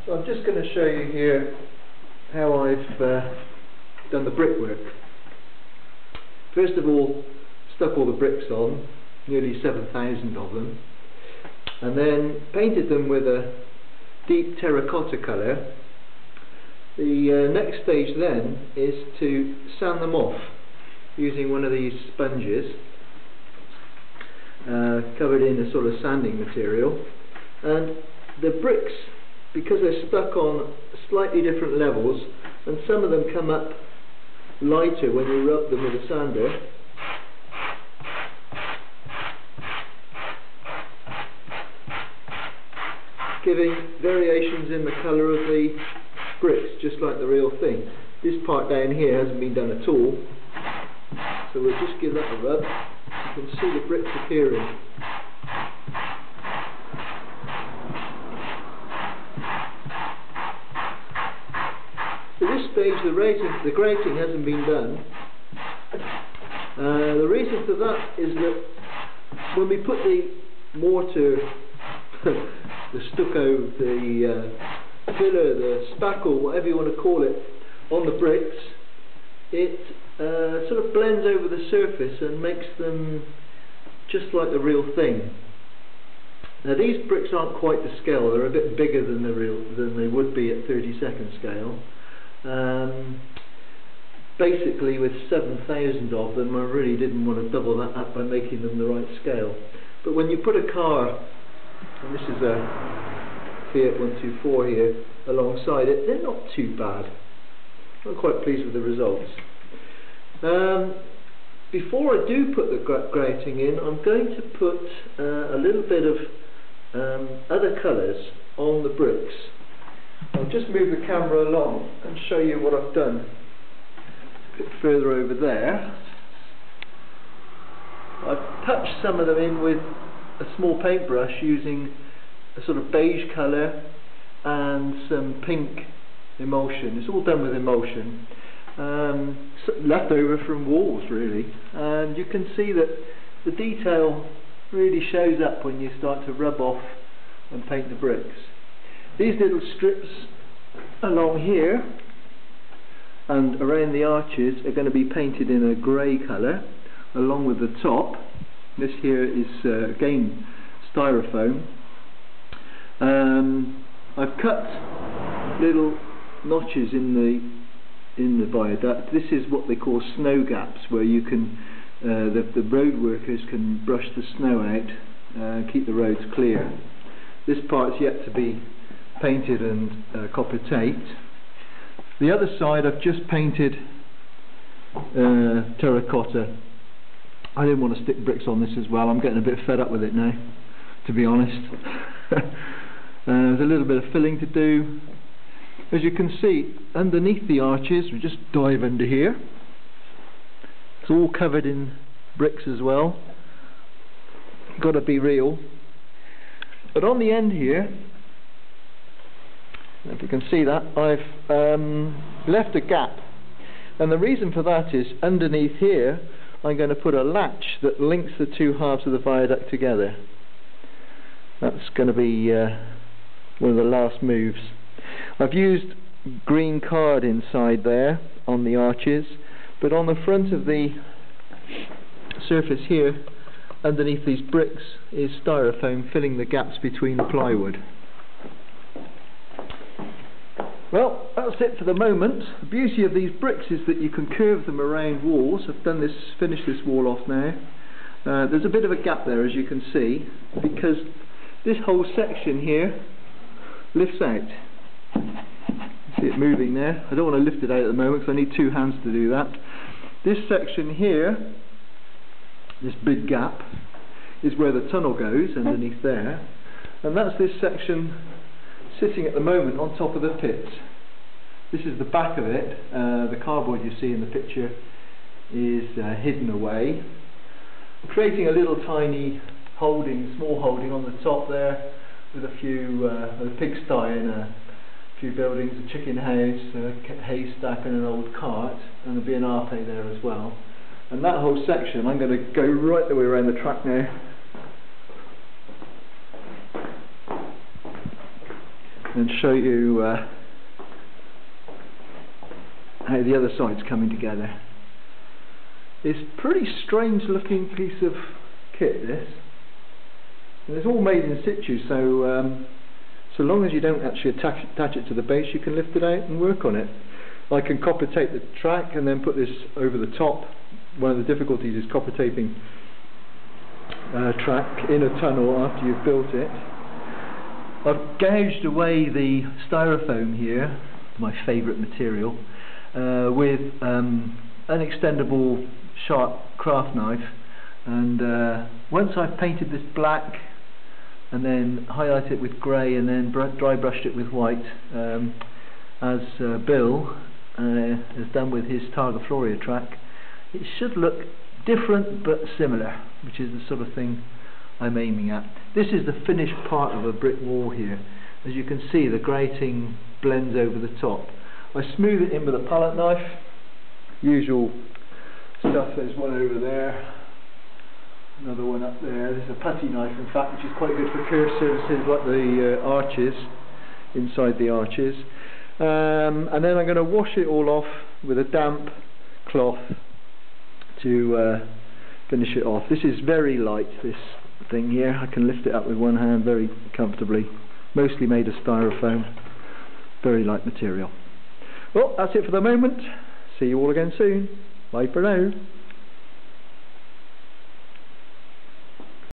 So I'm just going to show you here how I've done the brickwork. First of all, stuck all the bricks on, nearly 7,000 of them, and then painted them with a deep terracotta colour. The next stage then is to sand them off using one of these sponges covered in a sort of sanding material, and the bricks, because they're stuck on slightly different levels, and some of them come up lighter when you rub them with a sander, giving variations in the colour of the bricks, just like the real thing. This part down here hasn't been done at all, so we'll just give that a rub. You can see the bricks appearing. At this stage the grating hasn't been done. The reason for that is that when we put the mortar, the stucco, the filler, the spackle, whatever you want to call it, on the bricks, it sort of blends over the surface and makes them just like the real thing. Now these bricks aren't quite to scale, they're a bit bigger than they would be at 32nd scale. Basically with 7,000 of them, I really didn't want to double that up by making them the right scale. But when you put a car, and this is a Fiat 124 here, alongside it, they're not too bad. I'm quite pleased with the results. Before I do put the grating in, I'm going to put a little bit of other colours on the bricks. I'll just move the camera along and show you what I've done. A bit further over there, I've touched some of them in with a small paintbrush using a sort of beige colour and some pink emulsion. It's all done with emulsion, left over from walls really, and you can see that the detail really shows up when you start to rub off and paint the bricks. These little strips along here and around the arches are going to be painted in a grey colour along with the top. This here is again styrofoam. I've cut little notches in the viaduct. This is what they call snow gaps, where you can the road workers can brush the snow out and keep the roads clear. This part's yet to be painted and copper taped. The other side I've just painted terracotta. I didn't want to stick bricks on this as well. I'm getting a bit fed up with it now, to be honest. There's a little bit of filling to do. As you can see, underneath the arches, we just dive under here. It's all covered in bricks as well. Got to be real. But on the end here, if you can see that, I've left a gap, and the reason for that is underneath here I'm going to put a latch that links the two halves of the viaduct together. That's going to be one of the last moves. I've used green card inside there on the arches, but on the front of the surface here, underneath these bricks, is styrofoam filling the gaps between the plywood. Well, that's it for the moment. The beauty of these bricks is that you can curve them around walls. I've done this, finished this wall off now. There's a bit of a gap there, as you can see, because this whole section here lifts out. See it moving there? I don't want to lift it out at the moment because I need two hands to do that. This section here, this big gap, is where the tunnel goes, underneath there, and that's this section sitting at the moment on top of the pits. This is the back of it. The cardboard you see in the picture is hidden away, creating a little tiny holding, small holding on the top there, with a few a pigsty and a few buildings, a chicken house, a haystack and an old cart, and there'll be an arpe there as well. And that whole section, I'm going to go right the way around the track now. and show you how the other side's coming together. It's a pretty strange looking piece of kit, this. And it's all made in situ, so so long as you don't actually attach it to the base, you can lift it out and work on it. I can copper tape the track and then put this over the top. One of the difficulties is copper taping track in a tunnel after you've built it. I've gouged away the styrofoam here, my favourite material, with an extendable sharp craft knife, and once I've painted this black and then highlighted it with grey and then dry brushed it with white, as Bill has done with his Targa Floria track, it should look different but similar, which is the sort of thing I'm aiming at. This is the finished part of a brick wall here. As you can see, the grating blends over the top. I smooth it in with a palette knife, usual stuff. There's one over there, another one up there. There's a putty knife, in fact, which is quite good for curve surfaces like the arches, inside the arches. And then I'm going to wash it all off with a damp cloth to finish it off. This is very light, this thing here. I can lift it up with one hand very comfortably. Mostly made of styrofoam. Very light material. Well, that's it for the moment. See you all again soon. Bye for now.